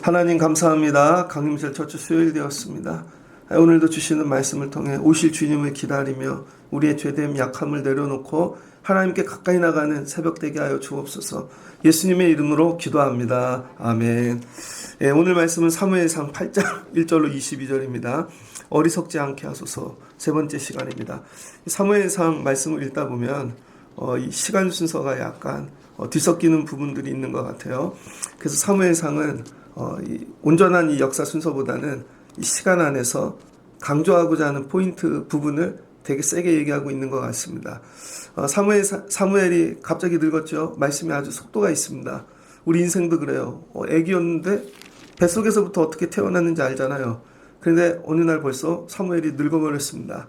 하나님 감사합니다. 강림절 첫주 수요일 되었습니다. 오늘도 주시는 말씀을 통해 오실 주님을 기다리며 우리의 죄됨 약함을 내려놓고 하나님께 가까이 나가는 새벽 되게 하여 주옵소서. 예수님의 이름으로 기도합니다. 아멘. 오늘 말씀은 사무엘상 8장 1절로 22절입니다. 어리석지 않게 하소서 세 번째 시간입니다. 사무엘상 말씀을 읽다 보면 이 시간 순서가 약간 뒤섞이는 부분들이 있는 것 같아요. 그래서 사무엘상은 온전한 이 역사 순서보다는 이 시간 안에서 강조하고자 하는 포인트 부분을 되게 세게 얘기하고 있는 것 같습니다. 사무엘이 갑자기 늙었죠. 말씀이 아주 속도가 있습니다. 우리 인생도 그래요. 애기였는데 뱃속에서부터 어떻게 태어났는지 알잖아요. 그런데 어느 날 벌써 사무엘이 늙어버렸습니다.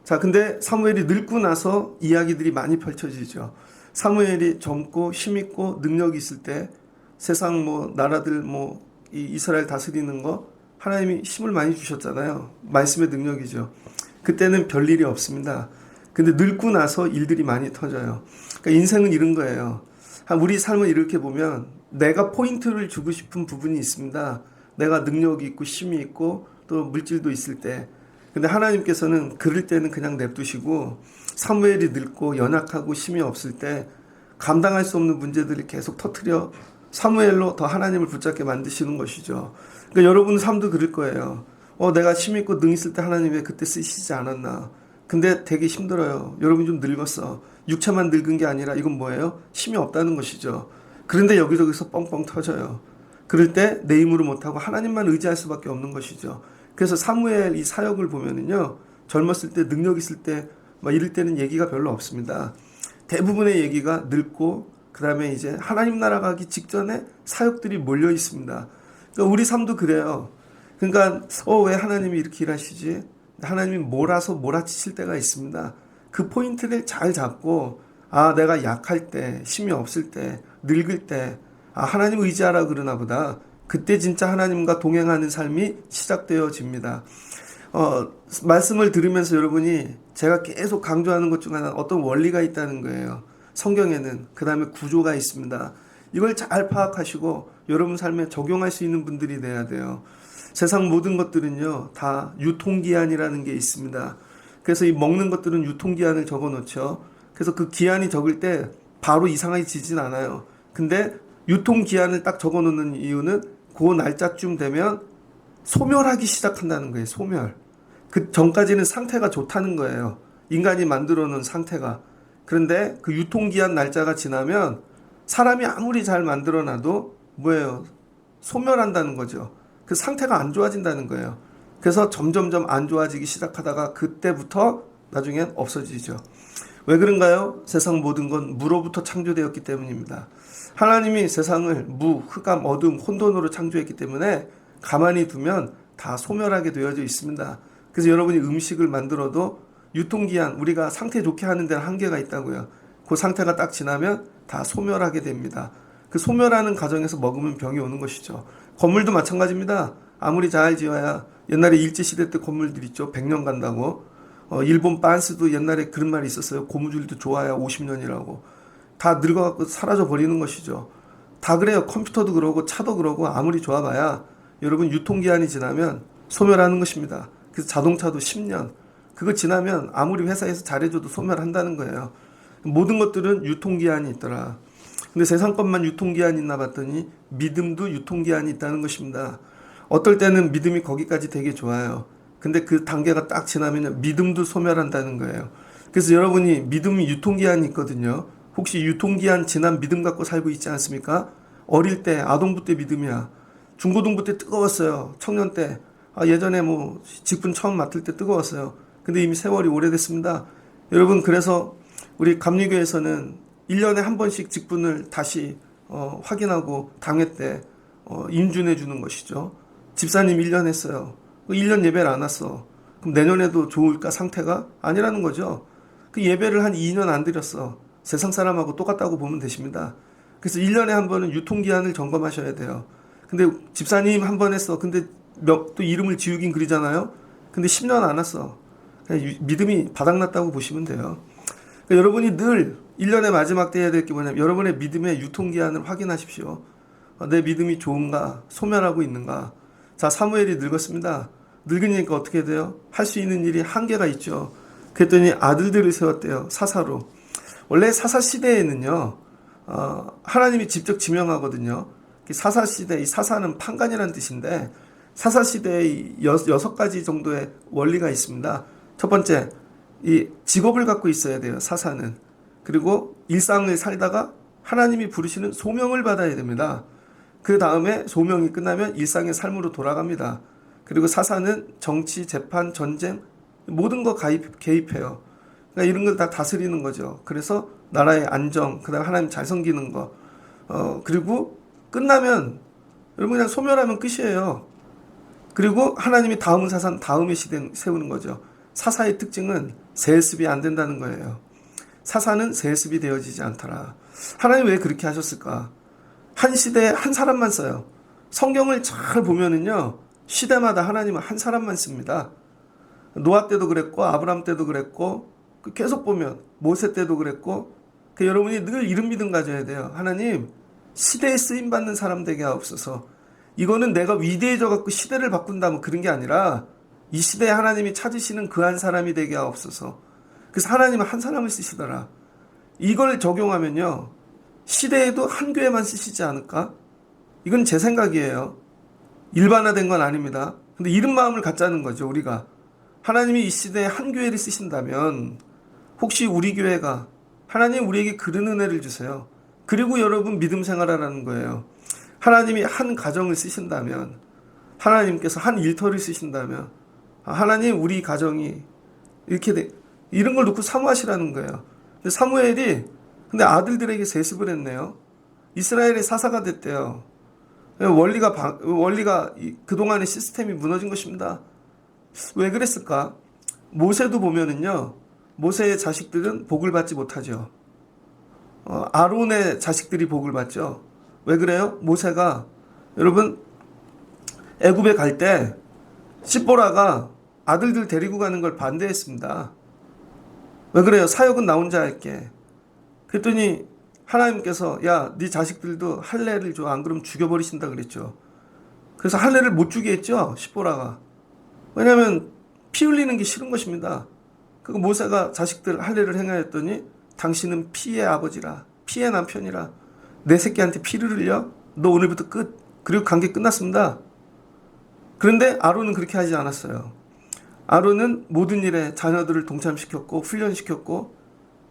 자, 근데 사무엘이 늙고 나서 이야기들이 많이 펼쳐지죠. 사무엘이 젊고 힘있고 능력이 있을 때 세상 나라들 이 이스라엘 다스리는 거 하나님이 힘을 많이 주셨잖아요. 말씀의 능력이죠. 그때는 별일이 없습니다. 근데 늙고 나서 일들이 많이 터져요. 그러니까 인생은 이런 거예요. 우리 삶을 이렇게 보면 내가 포인트를 주고 싶은 부분이 있습니다. 내가 능력이 있고 힘이 있고 또 물질도 있을 때. 근데 하나님께서는 그럴 때는 그냥 냅두시고 사무엘이 늙고 연약하고 힘이 없을 때 감당할 수 없는 문제들을 계속 터뜨려 사무엘로 더 하나님을 붙잡게 만드시는 것이죠. 그러니까 여러분 삶도 그럴 거예요. 내가 힘 있고 능 있을 때 하나님 왜 그때 쓰시지 않았나. 근데 되게 힘들어요. 여러분 좀 늙었어. 육체만 늙은 게 아니라 이건 뭐예요? 힘이 없다는 것이죠. 그런데 여기저기서 뻥뻥 터져요. 그럴 때 내 힘으로 못하고 하나님만 의지할 수밖에 없는 것이죠. 그래서 사무엘 이 사역을 보면은요, 젊었을 때 능력 있을 때 이럴 때는 얘기가 별로 없습니다. 대부분의 얘기가 늙고 그 다음에 이제 하나님 나라 가기 직전에 사역들이 몰려 있습니다. 그러니까 우리 삶도 그래요. 그러니까 왜 하나님이 이렇게 일하시지? 하나님이 몰아치실 때가 있습니다. 그 포인트를 잘 잡고 내가 약할 때, 힘이 없을 때, 늙을 때 하나님 의지하라 그러나 보다. 그때 진짜 하나님과 동행하는 삶이 시작되어집니다. 말씀을 들으면서 여러분이 제가 계속 강조하는 것 중 하나 어떤 원리가 있다는 거예요. 성경에는 그 다음에 구조가 있습니다. 이걸 잘 파악하시고 여러분 삶에 적용할 수 있는 분들이 돼야 돼요. 세상 모든 것들은요 다 유통기한이라는 게 있습니다. 그래서 이 먹는 것들은 유통기한을 적어놓죠. 그래서 그 기한이 적을 때 바로 이상해지진 않아요. 근데 유통기한을 딱 적어놓는 이유는 그 날짜쯤 되면 소멸하기 시작한다는 거예요. 소멸. 그 전까지는 상태가 좋다는 거예요. 인간이 만들어 놓은 상태가. 그런데 그 유통기한 날짜가 지나면 사람이 아무리 잘 만들어놔도 뭐예요? 소멸한다는 거죠. 그 상태가 안 좋아진다는 거예요. 그래서 점점점 안 좋아지기 시작하다가 그때부터 나중엔 없어지죠. 왜 그런가요? 세상 모든 건 무로부터 창조되었기 때문입니다. 하나님이 세상을 무, 흑암, 어둠, 혼돈으로 창조했기 때문에 가만히 두면 다 소멸하게 되어져 있습니다. 그래서 여러분이 음식을 만들어도 유통기한, 우리가 상태 좋게 하는 데는 한계가 있다고요. 그 상태가 딱 지나면 다 소멸하게 됩니다. 그 소멸하는 과정에서 먹으면 병이 오는 것이죠. 건물도 마찬가지입니다. 아무리 잘 지어야 옛날에 일제시대 때 건물들 있죠. 100년 간다고. 일본 빤스도 옛날에 그런 말이 있었어요. 고무줄도 좋아야 50년이라고. 다 늙어갖고 사라져 버리는 것이죠. 다 그래요. 컴퓨터도 그러고 차도 그러고 아무리 좋아봐야 여러분 유통기한이 지나면 소멸하는 것입니다. 그래서 자동차도 10년. 그거 지나면 아무리 회사에서 잘해줘도 소멸한다는 거예요. 모든 것들은 유통기한이 있더라. 근데 세상 것만 유통기한이 있나 봤더니 믿음도 유통기한이 있다는 것입니다. 어떨 때는 믿음이 거기까지 되게 좋아요. 근데 그 단계가 딱 지나면 믿음도 소멸한다는 거예요. 그래서 여러분이 믿음이 유통기한이 있거든요. 혹시 유통기한 지난 믿음 갖고 살고 있지 않습니까? 어릴 때 아동부 때 믿음이야. 중고등부 때 뜨거웠어요. 청년 때. 예전에 직분 처음 맡을 때 뜨거웠어요. 근데 이미 세월이 오래됐습니다. 여러분, 그래서 우리 감리교에서는 1년에 한 번씩 직분을 다시 확인하고 당회 때 인준해 주는 것이죠. 집사님 1년 했어요. 1년 예배를 안 왔어. 그럼 내년에도 좋을까 상태가? 아니라는 거죠. 그 예배를 한 2년 안 드렸어. 세상 사람하고 똑같다고 보면 되십니다. 그래서 1년에 한 번은 유통기한을 점검하셔야 돼요. 근데 집사님 한 번 했어. 근데 또 이름을 지우긴 그리잖아요. 근데 10년 안 왔어. 그냥 믿음이 바닥났다고 보시면 돼요. 그러니까 여러분이 늘 1년의 마지막 때 해야 될 게 뭐냐면 여러분의 믿음의 유통기한을 확인하십시오. 내 믿음이 좋은가? 소멸하고 있는가? 자, 사무엘이 늙었습니다. 늙으니까 어떻게 돼요? 할 수 있는 일이 한계가 있죠. 그랬더니 아들들을 세웠대요. 사사로. 원래 사사 시대에는요, 하나님이 직접 지명하거든요. 사사 시대, 이 사사는 판관이라는 뜻인데, 사사 시대에 6가지 정도의 원리가 있습니다. 첫 번째, 이 직업을 갖고 있어야 돼요, 사사는. 그리고 일상을 살다가 하나님이 부르시는 소명을 받아야 됩니다. 그 다음에 소명이 끝나면 일상의 삶으로 돌아갑니다. 그리고 사사는 정치, 재판, 전쟁, 모든 거 개입해요. 그러니까 이런 걸 다 다스리는 거죠. 그래서 나라의 안정, 그 다음에 하나님 잘 섬기는 거. 그리고 끝나면, 여러분 그냥 소멸하면 끝이에요. 그리고 하나님이 다음 사산, 다음의 시대 세우는 거죠. 사사의 특징은 세습이 안 된다는 거예요. 사사는 세습이 되어지지 않더라. 하나님 왜 그렇게 하셨을까? 한 시대에 한 사람만 써요. 성경을 잘 보면은요, 시대마다 하나님은 한 사람만 씁니다. 노아 때도 그랬고, 아브람 때도 그랬고, 계속 보면 모세 때도 그랬고, 여러분이 늘 이런 믿음 가져야 돼요. 하나님, 시대에 쓰임 받는 사람 되게 하옵소서. 이거는 내가 위대해져 갖고 시대를 바꾼다면 그런 게 아니라 이 시대에 하나님이 찾으시는 그 한 사람이 되게 하옵소서. 그래서 하나님은 한 사람을 쓰시더라. 이걸 적용하면요, 시대에도 한 교회만 쓰시지 않을까? 이건 제 생각이에요. 일반화된 건 아닙니다. 근데 이런 마음을 갖자는 거죠, 우리가. 하나님이 이 시대에 한 교회를 쓰신다면 혹시 우리 교회가 하나님 우리에게 그런 은혜를 주세요. 그리고 여러분 믿음 생활하라는 거예요. 하나님이 한 가정을 쓰신다면, 하나님께서 한 일터를 쓰신다면, 하나님 우리 가정이 이렇게 이런 걸 놓고 사모하시라는 거예요. 근데 사무엘이 근데 아들들에게 세습을 했네요. 이스라엘의 사사가 됐대요. 원리가 그동안의 시스템이 무너진 것입니다. 왜 그랬을까? 모세도 보면은요, 모세의 자식들은 복을 받지 못하죠. 아론의 자식들이 복을 받죠. 왜 그래요? 모세가, 여러분, 애굽에 갈 때 시보라가 아들들 데리고 가는 걸 반대했습니다. 왜 그래요? 사역은 나 혼자 할게. 그랬더니 하나님께서 야, 네 자식들도 할례를 줘. 안 그러면 죽여버리신다 그랬죠. 그래서 할례를 못 주게 했죠, 시보라가. 왜냐하면 피 흘리는 게 싫은 것입니다. 그리고 모세가 자식들 할례를 행하였더니 당신은 피의 아버지라, 피의 남편이라, 내 새끼한테 피를 흘려? 너 오늘부터 끝. 그리고 관계 끝났습니다. 그런데 아론은 그렇게 하지 않았어요. 아론은 모든 일에 자녀들을 동참시켰고 훈련시켰고,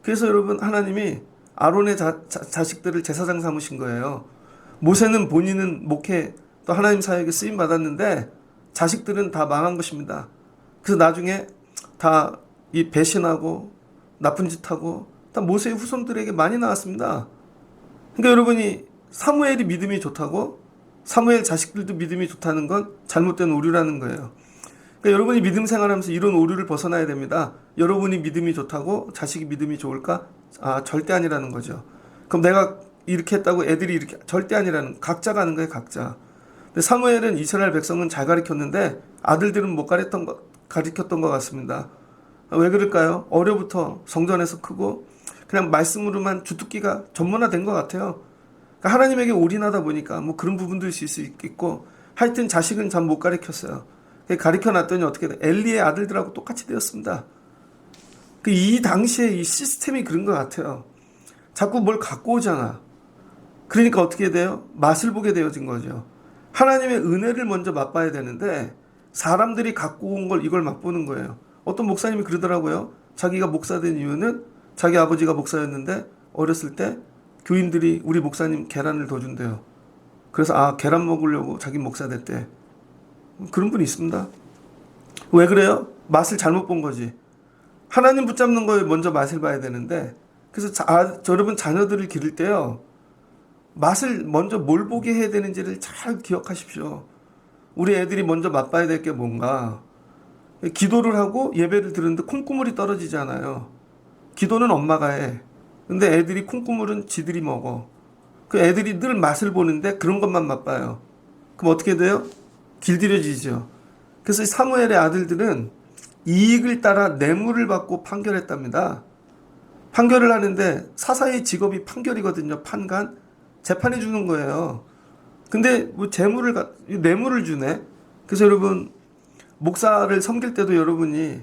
그래서 여러분 하나님이 아론의 자식들을 제사장 삼으신 거예요. 모세는 본인은 목회 또 하나님 사역에 쓰임 받았는데 자식들은 다 망한 것입니다. 그래서 나중에 다 이 배신하고 나쁜 짓하고 다 모세의 후손들에게 많이 나왔습니다. 그러니까 여러분이 사무엘이 믿음이 좋다고 사무엘 자식들도 믿음이 좋다는 건 잘못된 오류라는 거예요. 그러니까 여러분이 믿음 생활하면서 이런 오류를 벗어나야 됩니다. 여러분이 믿음이 좋다고 자식이 믿음이 좋을까? 절대 아니라는 거죠. 그럼 내가 이렇게 했다고 애들이 이렇게, 절대 아니라는, 각자가 하는 거예요, 각자. 근데 사무엘은 이스라엘 백성은 잘 가르쳤는데 아들들은 못 가르쳤던 것 같습니다. 왜 그럴까요? 어려부터 성전에서 크고 그냥 말씀으로만 주특기가 전문화된 것 같아요. 그러니까 하나님에게 올인하다 보니까 뭐 그런 부분도 있을 수 있겠고, 하여튼 자식은 잘 못 가르쳤어요. 가르쳐 놨더니 어떻게 돼? 엘리의 아들들하고 똑같이 되었습니다. 이 당시에 이 시스템이 그런 것 같아요. 자꾸 뭘 갖고 오잖아. 그러니까 어떻게 돼요? 맛을 보게 되어진 거죠. 하나님의 은혜를 먼저 맛봐야 되는데 사람들이 갖고 온 걸 이걸 맛보는 거예요. 어떤 목사님이 그러더라고요. 자기가 목사 된 이유는 자기 아버지가 목사였는데 어렸을 때 교인들이 우리 목사님 계란을 더 준대요. 그래서 계란 먹으려고 자기 목사 됐대. 그런 분이 있습니다. 왜 그래요? 맛을 잘못 본 거지. 하나님 붙잡는 거에 먼저 맛을 봐야 되는데, 그래서 여러분 자녀들을 기를 때요, 맛을 먼저 뭘 보게 해야 되는지를 잘 기억하십시오. 우리 애들이 먼저 맛봐야 될 게 뭔가. 기도를 하고 예배를 드리는데 콩고물이 떨어지잖아요. 기도는 엄마가 해. 근데 애들이 콩고물은 지들이 먹어. 그 애들이 늘 맛을 보는데 그런 것만 맛봐요. 그럼 어떻게 돼요? 길들여지죠. 그래서 사무엘의 아들들은 이익을 따라 뇌물을 받고 판결했답니다. 판결을 하는데 사사의 직업이 판결이거든요. 판관. 재판해 주는 거예요. 근데 뭐 뇌물을 주네. 그래서 여러분, 목사를 섬길 때도 여러분이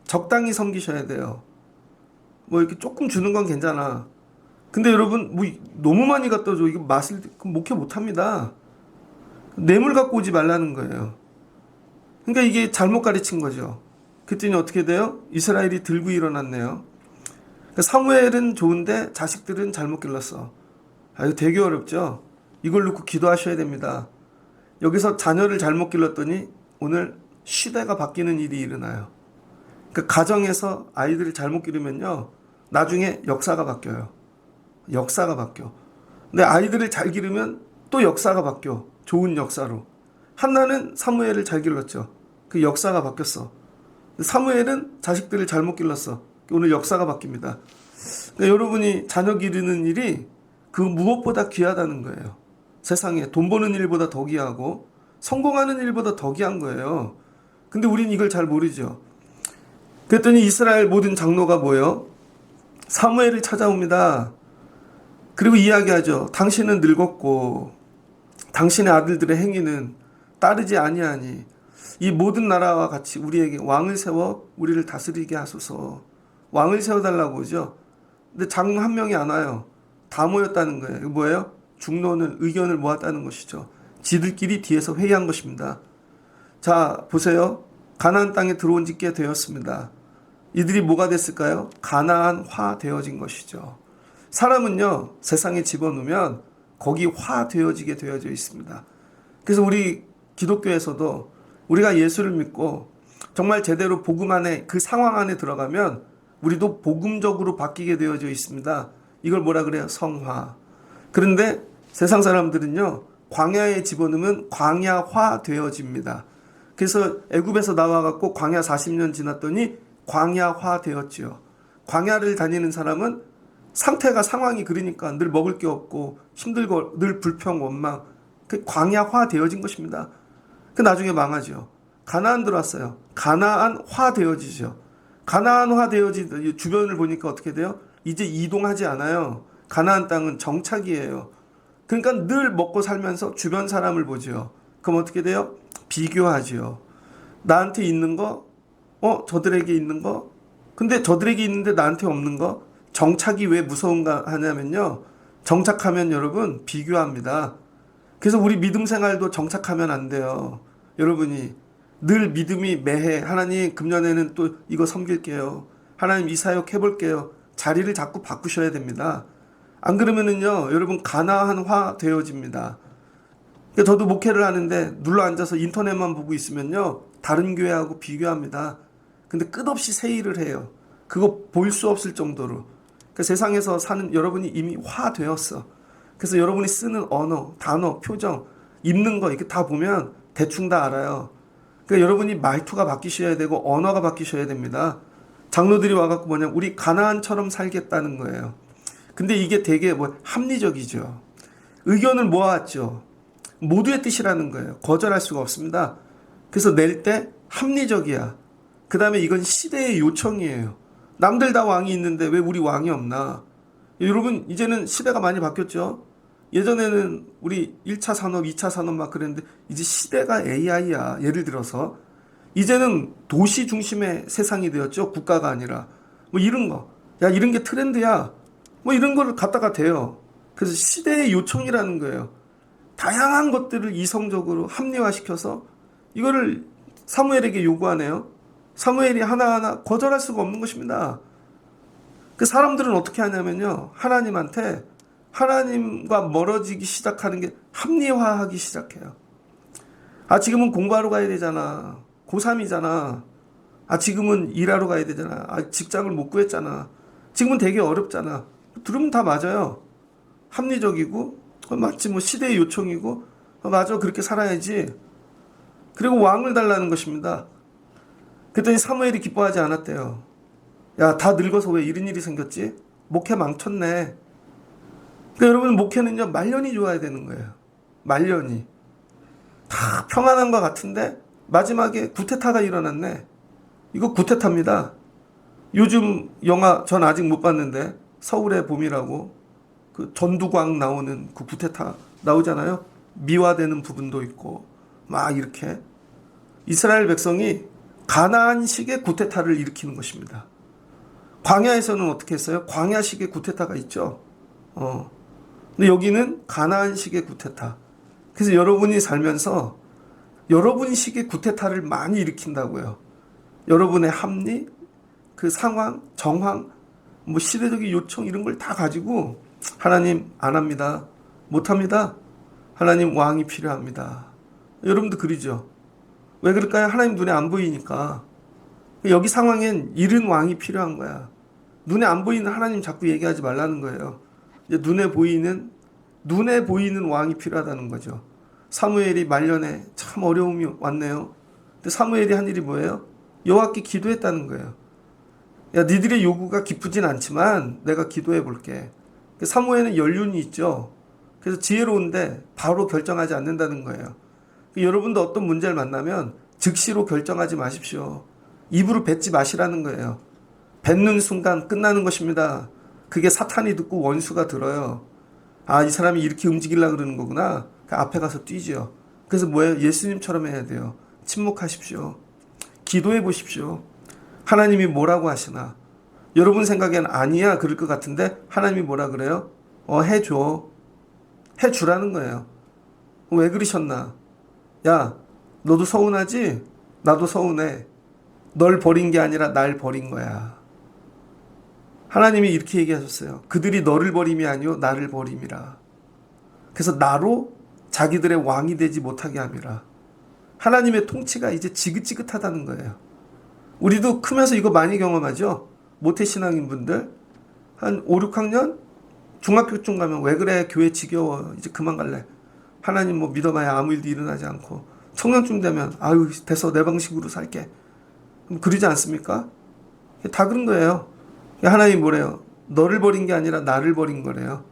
적당히 섬기셔야 돼요. 뭐 이렇게 조금 주는 건 괜찮아. 근데 여러분, 뭐 너무 많이 갖다 줘. 이거 맛을 목회 못 합니다. 뇌물 갖고 오지 말라는 거예요. 그러니까 이게 잘못 가르친 거죠. 그랬더니 어떻게 돼요? 이스라엘이 들고 일어났네요. 그러니까 사무엘은 좋은데 자식들은 잘못 길렀어. 이거 되게 어렵죠. 이걸 놓고 기도하셔야 됩니다. 여기서 자녀를 잘못 길렀더니 오늘 시대가 바뀌는 일이 일어나요. 그러니까 가정에서 아이들을 잘못 기르면요, 나중에 역사가 바뀌어요. 역사가 바뀌어. 근데 아이들을 잘 기르면 또 역사가 바뀌어. 좋은 역사로. 한나는 사무엘을 잘 길렀죠. 그 역사가 바뀌었어. 사무엘은 자식들을 잘못 길렀어. 오늘 역사가 바뀝니다. 그러니까 여러분이 자녀 기르는 일이 그 무엇보다 귀하다는 거예요. 세상에 돈 버는 일보다 더 귀하고 성공하는 일보다 더 귀한 거예요. 근데 우린 이걸 잘 모르죠. 그랬더니 이스라엘 모든 장로가 모여 사무엘을 찾아옵니다. 그리고 이야기하죠. 당신은 늙었고 당신의 아들들의 행위는 따르지 아니하니 이 모든 나라와 같이 우리에게 왕을 세워 우리를 다스리게 하소서. 왕을 세워달라고 하죠. 근데 장 한 명이 안 와요. 다 모였다는 거예요. 이거 뭐예요? 중론을, 의견을 모았다는 것이죠. 지들끼리 뒤에서 회의한 것입니다. 자, 보세요. 가나안 땅에 들어온 지 꽤 되었습니다. 이들이 뭐가 됐을까요? 가나안화 되어진 것이죠. 사람은요, 세상에 집어넣으면 거기 화 되어지게 되어져 있습니다. 그래서 우리 기독교에서도 우리가 예수를 믿고 정말 제대로 복음 안에, 그 상황 안에 들어가면 우리도 복음적으로 바뀌게 되어져 있습니다. 이걸 뭐라 그래요? 성화. 그런데 세상 사람들은요, 광야에 집어넣으면 광야화 되어집니다. 그래서 애굽에서 나와갖고 광야 40년 지났더니 광야화 되었지요. 광야를 다니는 사람은 상황이 그러니까 늘 먹을 게 없고 힘들고 늘 불평, 원망. 그 광야화 되어진 것입니다. 그 나중에 망하죠. 가나안 들어왔어요. 가나안화 되어지죠. 가나안화 되어지 주변을 보니까 어떻게 돼요? 이제 이동하지 않아요. 가나안 땅은 정착이에요. 그러니까 늘 먹고 살면서 주변 사람을 보죠. 그럼 어떻게 돼요? 비교하죠. 나한테 있는 거, 저들에게 있는 거, 근데 저들에게 있는데 나한테 없는 거. 정착이 왜 무서운가 하냐면요, 정착하면 여러분 비교합니다. 그래서 우리 믿음 생활도 정착하면 안 돼요. 여러분이 늘 믿음이 매해 하나님 금년에는 또 이거 섬길게요. 하나님 이 사역 해볼게요. 자리를 자꾸 바꾸셔야 됩니다. 안 그러면은요, 여러분 가나안화 되어집니다. 저도 목회를 하는데 눌러 앉아서 인터넷만 보고 있으면요, 다른 교회하고 비교합니다. 근데 끝없이 세일을 해요. 그거 볼 수 없을 정도로. 그러니까 세상에서 사는 여러분이 이미 화 되었어. 그래서 여러분이 쓰는 언어, 단어, 표정, 입는 거 이렇게 다 보면 대충 다 알아요. 그러니까 여러분이 말투가 바뀌셔야 되고 언어가 바뀌셔야 됩니다. 장로들이 와갖고 뭐냐, 우리 가나안처럼 살겠다는 거예요. 근데 이게 되게 합리적이죠. 의견을 모아왔죠. 모두의 뜻이라는 거예요. 거절할 수가 없습니다. 그래서 낼 때 합리적이야. 그 다음에 이건 시대의 요청이에요. 남들 다 왕이 있는데 왜 우리 왕이 없나? 여러분, 이제는 시대가 많이 바뀌었죠. 예전에는 우리 1차 산업, 2차 산업 막 그랬는데 이제 시대가 AI야. 예를 들어서 이제는 도시 중심의 세상이 되었죠. 국가가 아니라. 뭐 이런 거. 야, 이런 게 트렌드야. 뭐 이런 거를 갖다가 대요. 그래서 시대의 요청이라는 거예요. 다양한 것들을 이성적으로 합리화시켜서 이거를 사무엘에게 요구하네요. 사무엘이 하나하나 거절할 수가 없는 것입니다. 그 사람들은 어떻게 하냐면요, 하나님한테, 하나님과 멀어지기 시작하는 게 합리화하기 시작해요. 지금은 공부하러 가야 되잖아. 고3이잖아. 지금은 일하러 가야 되잖아. 직장을 못 구했잖아. 지금은 되게 어렵잖아. 들으면 다 맞아요. 합리적이고, 맞지, 뭐 시대의 요청이고, 맞아, 그렇게 살아야지. 그리고 왕을 달라는 것입니다. 그랬더니 사무엘이 기뻐하지 않았대요. 야, 다 늙어서 왜 이런 일이 생겼지? 목회 망쳤네. 그러니까 여러분, 목회는요, 말년이 좋아야 되는 거예요. 말년이. 다 평안한 것 같은데 마지막에 구테타가 일어났네. 이거 구테타입니다. 요즘 영화 전 아직 못 봤는데 서울의 봄이라고 그 전두광 나오는 그 구테타 나오잖아요. 미화되는 부분도 있고 막 이렇게 이스라엘 백성이 가나안식의 구테타를 일으키는 것입니다. 광야에서는 어떻게 했어요? 광야식의 구테타가 있죠. 근데 여기는 가나안식의 구테타. 그래서 여러분이 살면서 여러분식의 구테타를 많이 일으킨다고요. 여러분의 합리, 그 상황, 정황, 뭐 시대적인 요청 이런 걸 다 가지고 하나님 안 합니다. 못 합니다. 하나님 왕이 필요합니다. 여러분도 그러죠. 왜 그럴까요? 하나님 눈에 안 보이니까. 여기 상황엔 이른 왕이 필요한 거야. 눈에 안 보이는 하나님 자꾸 얘기하지 말라는 거예요. 이제 눈에 보이는 왕이 필요하다는 거죠. 사무엘이 말년에 참 어려움이 왔네요. 근데 사무엘이 한 일이 뭐예요? 여호와께 기도했다는 거예요. 야, 니들의 요구가 기쁘진 않지만 내가 기도해 볼게. 사무엘은 연륜이 있죠. 그래서 지혜로운데 바로 결정하지 않는다는 거예요. 여러분도 어떤 문제를 만나면 즉시로 결정하지 마십시오. 입으로 뱉지 마시라는 거예요. 뱉는 순간 끝나는 것입니다. 그게 사탄이 듣고 원수가 들어요. 아, 이 사람이 이렇게 움직이려고 그러는 거구나. 그 앞에 가서 뛰죠. 그래서 뭐예요? 예수님처럼 해야 돼요. 침묵하십시오. 기도해 보십시오. 하나님이 뭐라고 하시나? 여러분 생각엔 아니야 그럴 것 같은데 하나님이 뭐라 그래요? 해줘. 해주라는 거예요. 왜 그러셨나? 야, 너도 서운하지? 나도 서운해. 널 버린 게 아니라 날 버린 거야. 하나님이 이렇게 얘기하셨어요. 그들이 너를 버림이 아니요 나를 버림이라. 그래서 나로 자기들의 왕이 되지 못하게 함이라. 하나님의 통치가 이제 지긋지긋하다는 거예요. 우리도 크면서 이거 많이 경험하죠. 모태신앙인분들 한 5, 6학년 중학교쯤 가면 왜 그래 교회 지겨워 이제 그만 갈래. 하나님 뭐 믿어봐야 아무 일도 일어나지 않고 청년쯤 되면 아유 됐어 내 방식으로 살게. 그러지 않습니까? 다 그런 거예요. 하나님이 뭐래요? 너를 버린 게 아니라 나를 버린 거래요.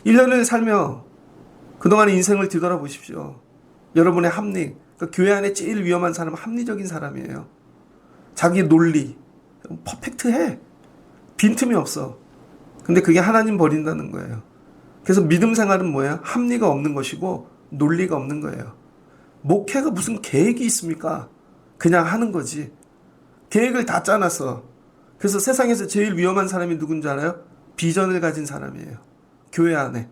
1년을 살며 그동안의 인생을 뒤돌아보십시오. 여러분의 합리, 그러니까 교회 안에 제일 위험한 사람은 합리적인 사람이에요. 자기 논리, 퍼펙트해. 빈틈이 없어. 근데 그게 하나님 버린다는 거예요. 그래서 믿음 생활은 뭐예요? 합리가 없는 것이고 논리가 없는 거예요. 목회가 무슨 계획이 있습니까? 그냥 하는 거지. 계획을 다 짜놨어. 그래서 세상에서 제일 위험한 사람이 누군지 알아요? 비전을 가진 사람이에요. 교회 안에.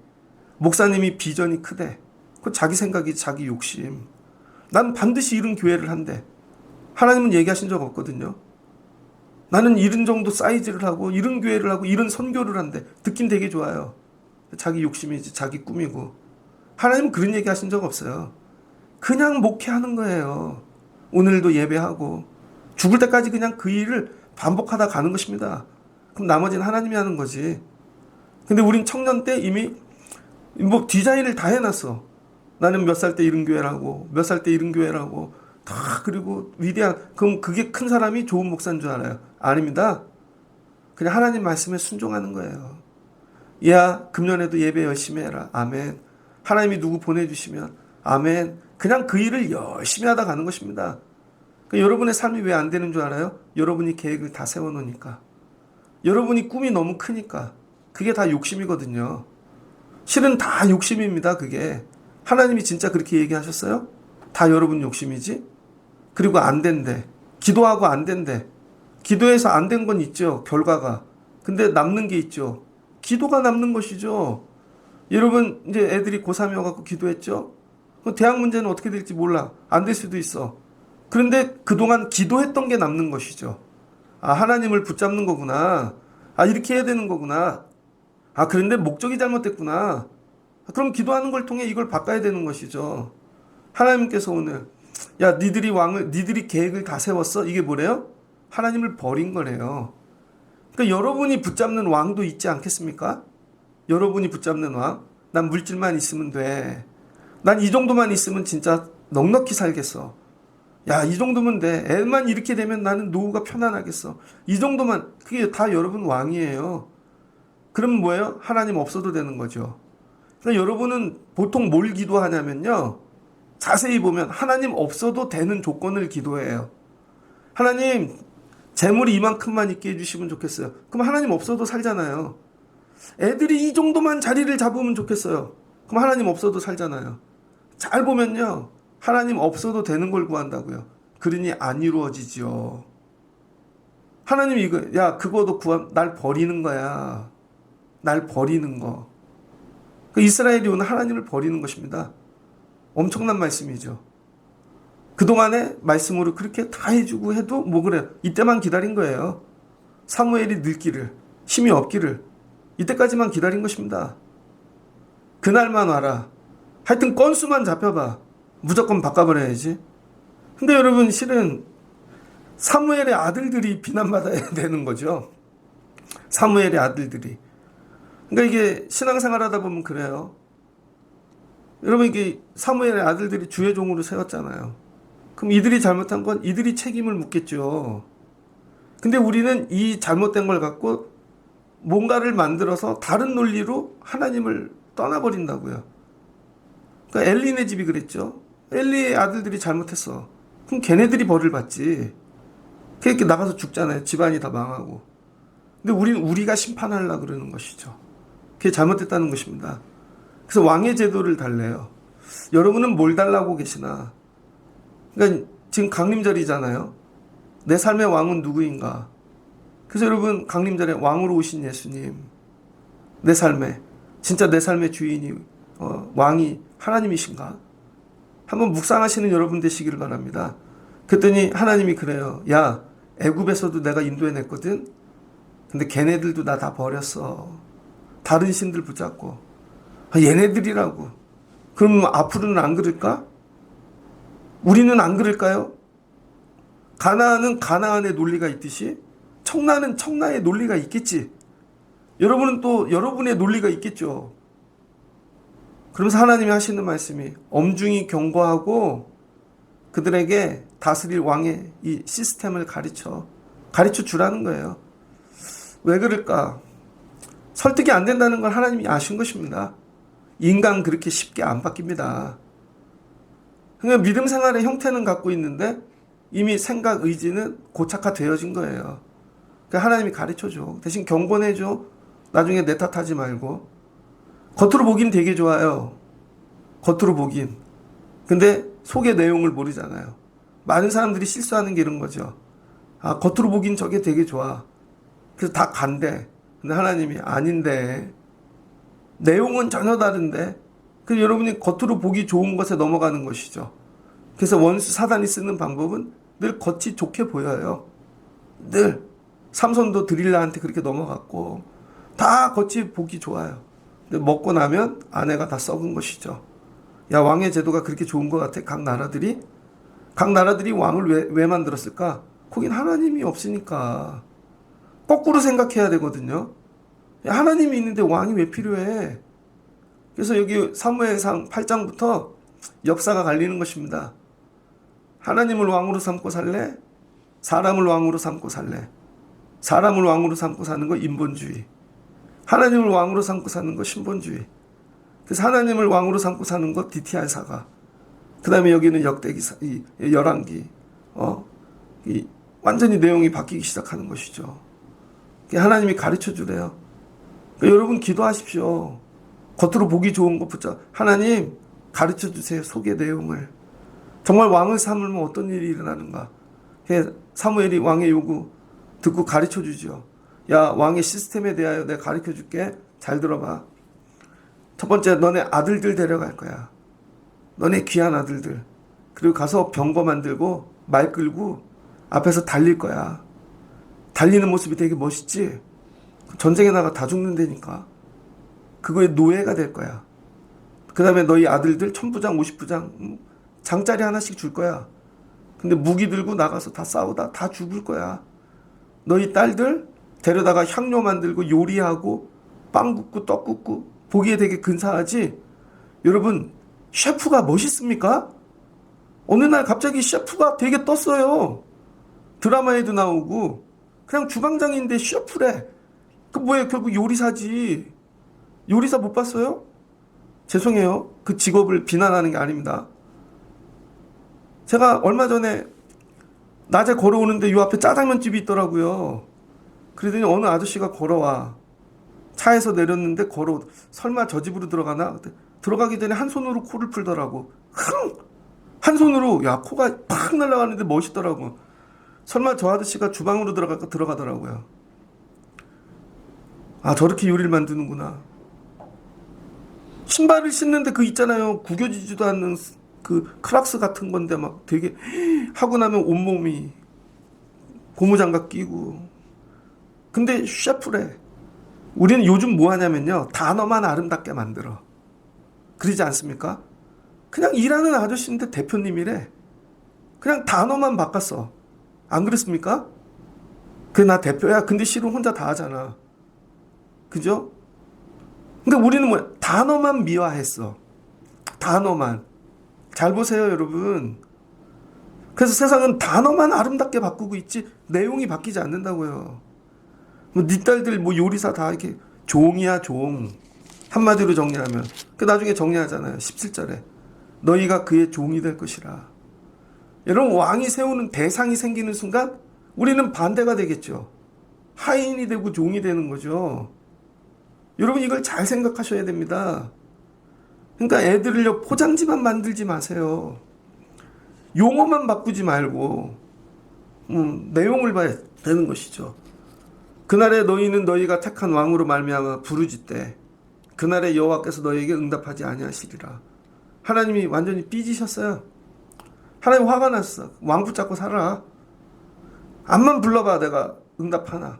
목사님이 비전이 크대. 그 자기 생각이 자기 욕심. 난 반드시 이런 교회를 한대. 하나님은 얘기하신 적 없거든요. 나는 이런 정도 사이즈를 하고 이런 교회를 하고 이런 선교를 한대. 듣긴 되게 좋아요. 자기 욕심이지 자기 꿈이고. 하나님은 그런 얘기 하신 적 없어요. 그냥 목회하는 거예요. 오늘도 예배하고 죽을 때까지 그냥 그 일을 반복하다 가는 것입니다. 그럼 나머지는 하나님이 하는 거지. 근데 우린 청년 때 이미 뭐 디자인을 다 해놨어. 나는 몇 살 때 이런 교회라고 몇 살 때 이런 교회라고 다 그리고 위대한 그럼 그게 큰 사람이 좋은 목사인 줄 알아요? 아닙니다. 그냥 하나님 말씀에 순종하는 거예요. 야 금년에도 예배 열심히 해라. 아멘. 하나님이 누구 보내주시면 아멘. 그냥 그 일을 열심히 하다 가는 것입니다. 그러니까 여러분의 삶이 왜 안 되는 줄 알아요? 여러분이 계획을 다 세워놓으니까. 여러분이 꿈이 너무 크니까. 그게 다 욕심이거든요. 실은 다 욕심입니다. 그게. 하나님이 진짜 그렇게 얘기하셨어요? 다 여러분 욕심이지? 그리고 안 된대. 기도하고 안 된대. 기도해서 안 된 건 있죠. 결과가. 근데 남는 게 있죠. 기도가 남는 것이죠. 여러분 이제 애들이 고3이어갖고 기도했죠? 대학 문제는 어떻게 될지 몰라. 안 될 수도 있어. 그런데 그동안 기도했던 게 남는 것이죠. 아, 하나님을 붙잡는 거구나. 아, 이렇게 해야 되는 거구나. 아, 그런데 목적이 잘못됐구나. 그럼 기도하는 걸 통해 이걸 바꿔야 되는 것이죠. 하나님께서 오늘 야, 니들이 계획을 다 세웠어? 이게 뭐래요? 하나님을 버린 거래요. 그러니까 여러분이 붙잡는 왕도 있지 않겠습니까? 여러분이 붙잡는 왕. 난 물질만 있으면 돼. 난 이 정도만 있으면 진짜 넉넉히 살겠어. 야, 이 정도면 돼. 애만 이렇게 되면 나는 노후가 편안하겠어. 이 정도만, 그게 다 여러분 왕이에요. 그럼 뭐예요? 하나님 없어도 되는 거죠. 그러니까 여러분은 보통 뭘 기도하냐면요. 자세히 보면 하나님 없어도 되는 조건을 기도해요. 하나님, 재물이 이만큼만 있게 해주시면 좋겠어요. 그럼 하나님 없어도 살잖아요. 애들이 이 정도만 자리를 잡으면 좋겠어요. 그럼 하나님 없어도 살잖아요. 잘 보면요, 하나님 없어도 되는 걸 구한다고요. 그러니 안 이루어지죠. 하나님 이거, 야, 그거도 날 버리는 거야. 날 버리는 거. 그 이스라엘이 오늘 하나님을 버리는 것입니다. 엄청난 말씀이죠. 그동안에 말씀으로 그렇게 다 해주고 해도 뭐 그래요. 이때만 기다린 거예요. 사무엘이 늙기를, 힘이 없기를, 이때까지만 기다린 것입니다. 그날만 와라. 하여튼 건수만 잡혀봐. 무조건 바꿔버려야지. 근데 여러분, 실은 사무엘의 아들들이 비난받아야 되는 거죠. 사무엘의 아들들이. 그러니까 이게 신앙생활 하다 보면 그래요. 여러분, 이게 사무엘의 아들들이 주의 종으로 세웠잖아요. 그럼 이들이 잘못한 건 이들이 책임을 묻겠죠. 근데 우리는 이 잘못된 걸 갖고 뭔가를 만들어서 다른 논리로 하나님을 떠나버린다고요. 그러니까 엘리네 집이 그랬죠. 엘리의 아들들이 잘못했어. 그럼 걔네들이 벌을 받지. 그렇게 나가서 죽잖아요. 집안이 다 망하고. 근데 우리가 심판하려고 그러는 것이죠. 그게 잘못됐다는 것입니다. 그래서 왕의 제도를 달래요. 여러분은 뭘 달라고 계시나? 그러니까 지금 강림절이잖아요. 내 삶의 왕은 누구인가? 그래서 여러분, 강림절에 왕으로 오신 예수님, 내 삶에, 진짜 내 삶의 주인이, 왕이 하나님이신가? 한번 묵상하시는 여러분 되시기를 바랍니다. 그랬더니 하나님이 그래요. 야, 애굽에서도 내가 인도해냈거든. 근데 걔네들도 나 다 버렸어. 다른 신들 붙잡고. 얘네들이라고. 그럼 앞으로는 안 그럴까? 우리는 안 그럴까요? 가나안은 가나안의 논리가 있듯이 청나는 청나의 논리가 있겠지. 여러분은 또 여러분의 논리가 있겠죠. 그러면서 하나님이 하시는 말씀이 엄중히 경고하고 그들에게 다스릴 왕의 이 시스템을 가르쳐 주라는 거예요. 왜 그럴까? 설득이 안 된다는 걸 하나님이 아신 것입니다. 인간 그렇게 쉽게 안 바뀝니다. 그러니까 믿음 생활의 형태는 갖고 있는데 이미 생각, 의지는 고착화되어진 거예요. 그러니까 하나님이 가르쳐줘. 대신 경고내줘. 나중에 내 탓하지 말고. 겉으로 보긴 되게 좋아요. 겉으로 보긴. 근데 속의 내용을 모르잖아요. 많은 사람들이 실수하는 게 이런 거죠. 아, 겉으로 보긴 저게 되게 좋아. 그래서 다 간대. 근데 하나님이 아닌데. 내용은 전혀 다른데. 그래서 여러분이 겉으로 보기 좋은 것에 넘어가는 것이죠. 그래서 원수 사단이 쓰는 방법은 늘 겉이 좋게 보여요. 늘. 삼손도 드릴라한테 그렇게 넘어갔고 다 겉이 보기 좋아요. 근데 먹고 나면 아내가 다 썩은 것이죠. 야, 왕의 제도가 그렇게 좋은 것 같아? 각 나라들이 왕을 왜 만들었을까? 거긴 하나님이 없으니까. 거꾸로 생각해야 되거든요. 야, 하나님이 있는데 왕이 왜 필요해? 그래서 여기 사무엘상 8장부터 역사가 갈리는 것입니다. 하나님을 왕으로 삼고 살래? 사람을 왕으로 삼고 살래? 사람을 왕으로 삼고 사는 거 인본주의. 하나님을 왕으로 삼고 사는 거 신본주의. 그래서 하나님을 왕으로 삼고 사는 거 DTR 사가. 그 다음에 여기는 역대기사, 열왕기. 완전히 내용이 바뀌기 시작하는 것이죠. 하나님이 가르쳐 주래요. 그러니까 여러분 기도하십시오. 겉으로 보기 좋은 것 붙잡. 하나님 가르쳐 주세요. 속의 내용을. 정말 왕을 삼으면 어떤 일이 일어나는가. 사무엘이 왕의 요구 듣고 가르쳐 주죠. 야, 왕의 시스템에 대하여 내가 가르쳐 줄게. 잘 들어봐. 첫 번째, 너네 아들들 데려갈 거야. 너네 귀한 아들들. 그리고 가서 병거 만들고 말 끌고 앞에서 달릴 거야. 달리는 모습이 되게 멋있지? 전쟁에 나가 다 죽는다니까. 그거의 노예가 될 거야. 그 다음에 너희 아들들 1000부장, 50부장 장짜리 하나씩 줄 거야. 근데 무기 들고 나가서 다 싸우다 다 죽을 거야. 너희 딸들 데려다가 향료 만들고 요리하고 빵 굽고 떡 굽고 보기에 되게 근사하지? 여러분, 셰프가 멋있습니까? 어느 날 갑자기 셰프가 되게 떴어요. 드라마에도 나오고 그냥 주방장인데 셰프래. 그 뭐예요? 결국 요리사지. 요리사 못 봤어요? 죄송해요. 그 직업을 비난하는 게 아닙니다. 제가 얼마 전에 낮에 걸어오는데 요 앞에 짜장면집이 있더라고요. 그러더니 어느 아저씨가 걸어와. 차에서 내렸는데 설마 저 집으로 들어가나? 들어가기 전에 한 손으로 코를 풀더라고. 흥! 한 손으로, 야, 코가 팍 날아가는데 멋있더라고. 설마 저 아저씨가 주방으로 들어갈까? 들어가더라고요. 아, 저렇게 요리를 만드는구나. 신발을 신는데 그 있잖아요. 구겨지지도 않는 그 크락스 같은 건데 막 되게 하고 나면 온몸이 고무장갑 끼고. 근데 셰프래. 우리는 요즘 뭐 하냐면요. 단어만 아름답게 만들어. 그러지 않습니까? 그냥 일하는 아저씨인데 대표님이래. 그냥 단어만 바꿨어. 안 그렇습니까? 그래, 나 대표야. 근데 실은 혼자 다 하잖아. 그죠? 근데 우리는 뭐야? 단어만 미화했어. 단어만. 잘 보세요, 여러분. 그래서 세상은 단어만 아름답게 바꾸고 있지 내용이 바뀌지 않는다고요. 뭐 네 딸들 뭐 요리사 다 이렇게 종이야, 종. 한마디로 정리하면. 그 나중에 정리하잖아요. 17절에. 너희가 그의 종이 될 것이라. 여러분, 왕이 세우는 대상이 생기는 순간 우리는 반대가 되겠죠. 하인이 되고 종이 되는 거죠. 여러분, 이걸 잘 생각하셔야 됩니다. 그러니까 애들을요, 포장지만 만들지 마세요. 용어만 바꾸지 말고 내용을 봐야 되는 것이죠. 그날에 너희는 너희가 택한 왕으로 말미암아 부르짖되 그날에 여호와께서 너희에게 응답하지 아니하시리라. 하나님이 완전히 삐지셨어요. 하나님 화가 났어. 왕 붙잡고 살아. 암만 불러봐 내가 응답하나.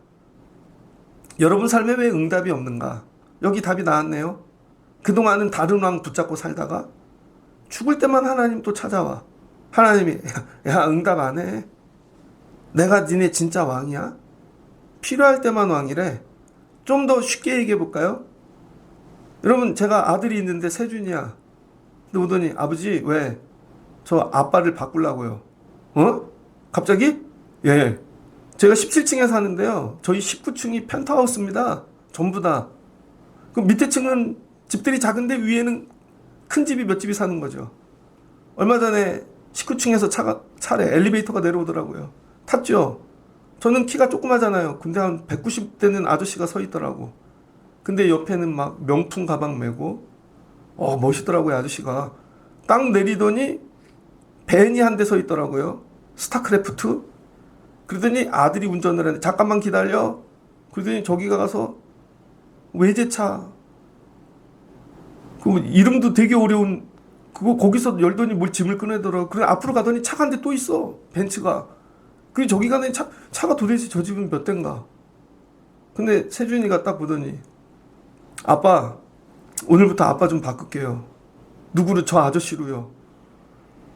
여러분 삶에 왜 응답이 없는가? 여기 답이 나왔네요. 그동안은 다른 왕 붙잡고 살다가 죽을 때만 하나님 또 찾아와. 하나님이 야 응답 안 해. 내가 니네 진짜 왕이야? 필요할 때만 왕이래. 좀 더 쉽게 얘기해 볼까요? 여러분, 제가 아들이 있는데 세준이야. 근데 오더니 아버지 왜? 저 아빠를 바꾸려고요. 어? 갑자기? 예. 제가 17층에 사는데요. 저희 19층이 펜트하우스입니다. 전부 다. 그 밑에 층은 집들이 작은데 위에는 큰 집이 몇 집이 사는 거죠. 얼마 전에 19층에서 차래 엘리베이터가 내려오더라고요. 탔죠. 저는 키가 조그마잖아요. 근데 한 190대는 아저씨가 서 있더라고. 근데 옆에는 막 명품 가방 메고 멋있더라고요, 아저씨가. 딱 내리더니 벤이 한 대 서 있더라고요. 스타크래프트. 그러더니 아들이 운전을 하는데 잠깐만 기다려. 그러더니 저기 가서 외제차. 그 이름도 되게 어려운 그거 거기서 열더니 뭘 짐을 꺼내더라고. 그래 앞으로 가더니 차가 한 대 또 있어. 벤츠가. 그 저기 가더니 차가 도대체 저 집은 몇 대인가. 근데 세준이가 딱 보더니 아빠 오늘부터 아빠 좀 바꿀게요. 누구를 저 아저씨로요.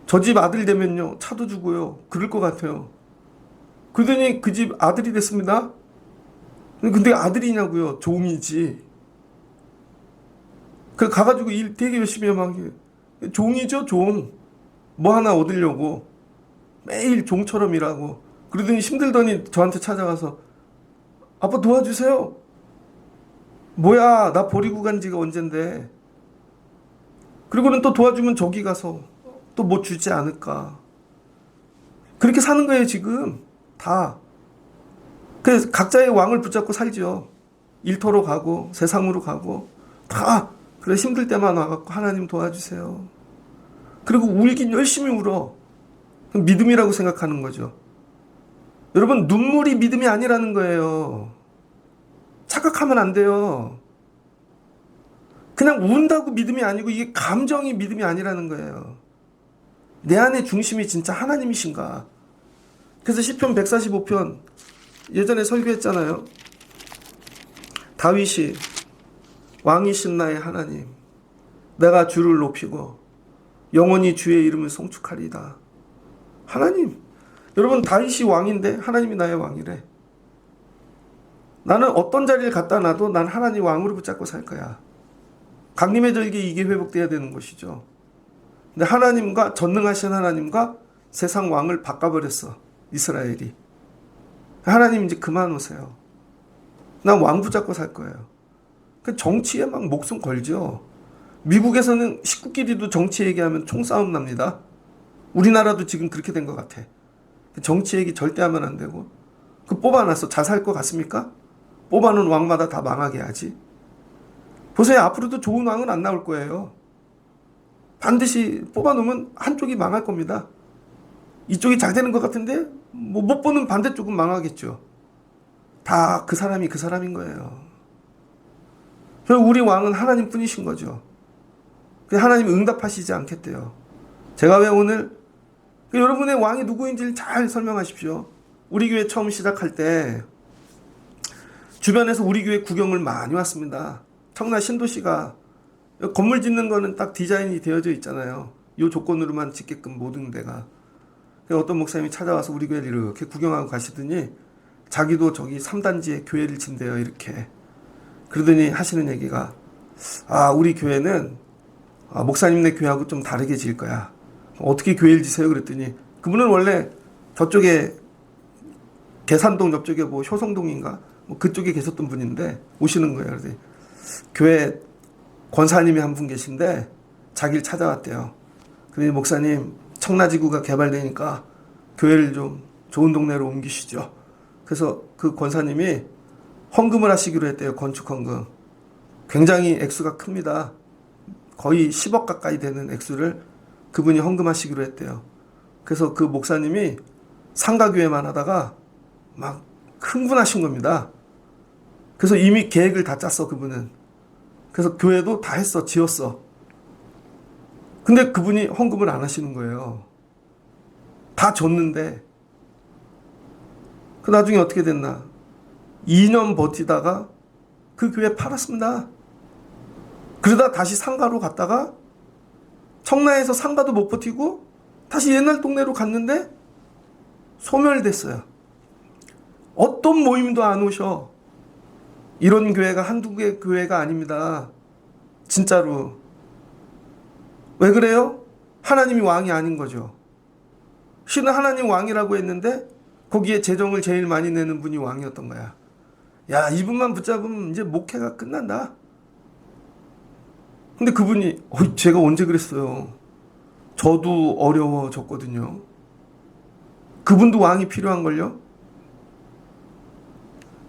저 집 아들 되면요 차도 주고요. 그럴 것 같아요. 그러더니 그 집 아들이 됐습니다. 근데 아들이냐고요. 종이지. 그 가가지고 일 되게 열심히 막 종이죠, 종. 뭐 하나 얻으려고 매일 종처럼 일하고. 그러더니 힘들더니 저한테 찾아가서 아빠 도와주세요. 뭐야, 나 버리고 간 지가 언젠데. 그리고는 또 도와주면 저기 가서 또 뭐 주지 않을까. 그렇게 사는 거예요, 지금. 다. 그래서 각자의 왕을 붙잡고 살죠. 일터로 가고 세상으로 가고 다. 그래 힘들 때만 와갖고 하나님 도와주세요. 그리고 울긴 열심히 울어. 믿음이라고 생각하는 거죠. 여러분, 눈물이 믿음이 아니라는 거예요. 착각하면 안 돼요. 그냥 운다고 믿음이 아니고 이게 감정이 믿음이 아니라는 거예요. 내 안의 중심이 진짜 하나님이신가. 그래서 시편 145편 예전에 설교했잖아요. 다윗이 왕이신 나의 하나님, 내가 주를 높이고 영원히 주의 이름을 송축하리이다. 하나님, 여러분 다윗이 왕인데 하나님이 나의 왕이래. 나는 어떤 자리를 갖다 놔도 난 하나님 왕으로 붙잡고 살 거야. 강림의 절기 이게 회복돼야 되는 것이죠. 근데 하나님과 전능하신 하나님과 세상 왕을 바꿔버렸어. 이스라엘이. 하나님 이제 그만 오세요. 난 왕 붙잡고 살 거예요. 그 정치에 막 목숨 걸죠. 미국에서는 식구끼리도 정치 얘기하면 총싸움 납니다. 우리나라도 지금 그렇게 된 것 같아. 정치 얘기 절대 하면 안 되고. 그 뽑아놨어. 잘 살 것 같습니까? 뽑아놓은 왕마다 다 망하게 하지. 보세요. 앞으로도 좋은 왕은 안 나올 거예요. 반드시 뽑아놓으면 한쪽이 망할 겁니다. 이쪽이 잘 되는 것 같은데 뭐 못 보는 반대쪽은 망하겠죠. 다 그 사람이 그 사람인 거예요. 결국 우리 왕은 하나님 뿐이신 거죠. 하나님이 응답하시지 않겠대요. 제가 왜 오늘 여러분의 왕이 누구인지를 잘 설명하십시오. 우리 교회 처음 시작할 때 주변에서 우리 교회 구경을 많이 왔습니다. 청라 신도시가 건물 짓는 거는 딱 디자인이 되어져 있잖아요. 이 조건으로만 짓게끔 모든 데가. 어떤 목사님이 찾아와서 우리 교회를 이렇게 구경하고 가시더니 자기도 저기 3단지에 교회를 짓대요. 이렇게. 그러더니 하시는 얘기가 우리 교회는 목사님네 교회하고 좀 다르게 지을 거야. 어떻게 교회를 지세요? 그랬더니 그분은 원래 저쪽에 계산동 옆쪽에 뭐 효성동인가 뭐 그쪽에 계셨던 분인데 오시는 거예요. 그래서 교회 권사님이 한 분 계신데 자기를 찾아왔대요. 그러니 목사님 청라지구가 개발되니까 교회를 좀 좋은 동네로 옮기시죠. 그래서 그 권사님이 헌금을 하시기로 했대요. 건축 헌금. 굉장히 액수가 큽니다. 거의 10억 가까이 되는 액수를 그분이 헌금하시기로 했대요. 그래서 그 목사님이 상가교회만 하다가 막 흥분하신 겁니다. 그래서 이미 계획을 다 짰어, 그분은. 그래서 교회도 다 했어, 지었어. 근데 그분이 헌금을 안 하시는 거예요. 다 줬는데. 그 나중에 어떻게 됐나? 2년 버티다가 그 교회 팔았습니다. 그러다 다시 상가로 갔다가 청라에서 상가도 못 버티고 다시 옛날 동네로 갔는데 소멸됐어요. 어떤 모임도 안 오셔. 이런 교회가 한두 개의 교회가 아닙니다. 진짜로. 왜 그래요? 하나님이 왕이 아닌 거죠. 신은 하나님 왕이라고 했는데 거기에 재정을 제일 많이 내는 분이 왕이었던 거야. 야, 이분만 붙잡으면 이제 목회가 끝난다. 근데 그분이 제가 언제 그랬어요. 저도 어려워졌거든요. 그분도 왕이 필요한걸요.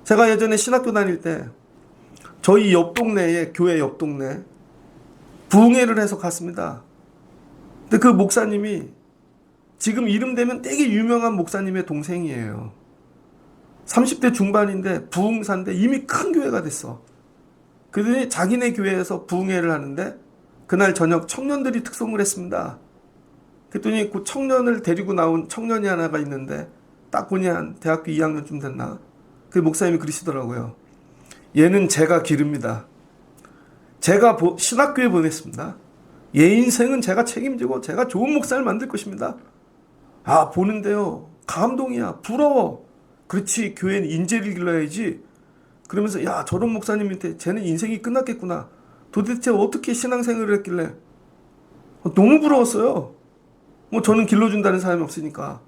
제가 예전에 신학교 다닐 때 저희 옆 동네에 교회 옆 동네 부흥회를 해서 갔습니다. 근데 그 목사님이 지금 이름 되면 되게 유명한 목사님의 동생이에요. 30대 중반인데 부흥사인데 이미 큰 교회가 됐어. 그러더니 자기네 교회에서 부흥회를 하는데 그날 저녁 청년들이 특송을 했습니다. 그랬더니 그 청년을 데리고 나온 청년이 하나가 있는데 딱 보니 한 대학교 2학년쯤 됐나? 그 목사님이 그러시더라고요. 얘는 제가 기릅니다. 제가 신학교에 보냈습니다. 얘 인생은 제가 책임지고 제가 좋은 목사를 만들 것입니다. 보는데요. 감동이야. 부러워. 그렇지. 교회는 인재를 길러야지. 그러면서 야, 저런 목사님한테 쟤는 인생이 끝났겠구나. 도대체 어떻게 신앙생활을 했길래. 너무 부러웠어요. 뭐 저는 길러준다는 사람이 없으니까.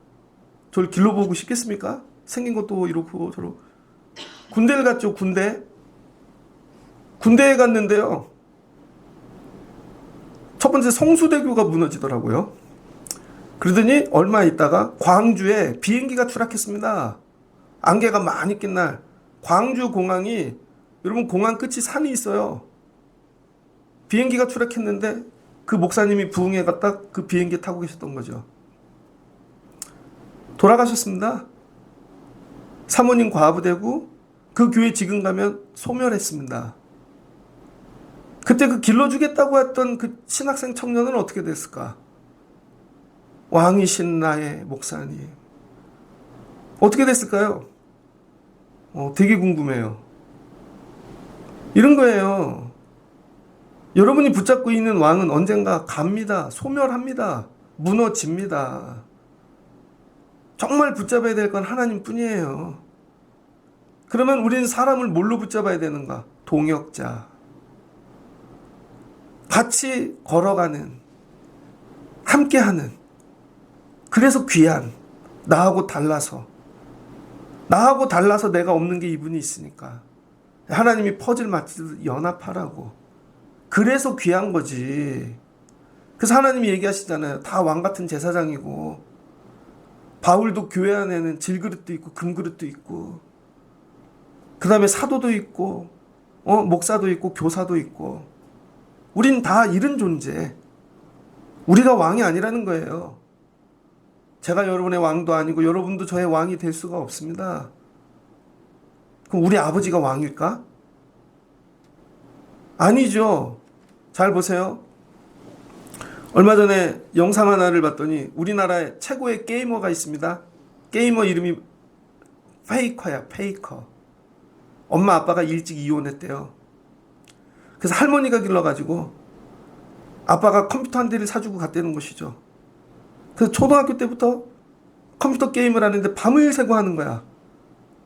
저를 길러보고 싶겠습니까? 생긴 것도 이렇고 저렇고. 군대를 갔죠. 군대에 갔는데요. 첫 번째 성수대교가 무너지더라고요. 그러더니 얼마 있다가 광주에 비행기가 추락했습니다. 안개가 많이 낀 날. 광주 공항이, 여러분 공항 끝이 산이 있어요. 비행기가 추락했는데 그 목사님이 부흥회 갔다 그 비행기 타고 계셨던 거죠. 돌아가셨습니다. 사모님 과부되고 그 교회 지금 가면 소멸했습니다. 그때 그 길러주겠다고 했던 그 신학생 청년은 어떻게 됐을까? 왕이신 나의 목사님. 어떻게 됐을까요? 되게 궁금해요. 이런 거예요. 여러분이 붙잡고 있는 왕은 언젠가 갑니다. 소멸합니다. 무너집니다. 정말 붙잡아야 될 건 하나님 뿐이에요. 그러면 우리는 사람을 뭘로 붙잡아야 되는가? 동역자. 같이 걸어가는, 함께하는. 그래서 귀한, 나하고 달라서 내가 없는 게 이분이 있으니까. 하나님이 퍼즐 맞추듯 연합하라고. 그래서 귀한 거지. 그래서 하나님이 얘기하시잖아요. 다 왕 같은 제사장이고 바울도 교회 안에는 질그릇도 있고 금그릇도 있고 그 다음에 사도도 있고 목사도 있고 교사도 있고 우린 다 이런 존재. 우리가 왕이 아니라는 거예요. 제가 여러분의 왕도 아니고 여러분도 저의 왕이 될 수가 없습니다. 그럼 우리 아버지가 왕일까? 아니죠. 잘 보세요. 얼마 전에 영상 하나를 봤더니 우리나라에 최고의 게이머가 있습니다. 게이머 이름이 페이커야, 페이커. 엄마 아빠가 일찍 이혼했대요. 그래서 할머니가 길러가지고 아빠가 컴퓨터 한 대를 사주고 갔다는 것이죠. 그래서 초등학교 때부터 컴퓨터 게임을 하는데 밤을 새고 하는 거야.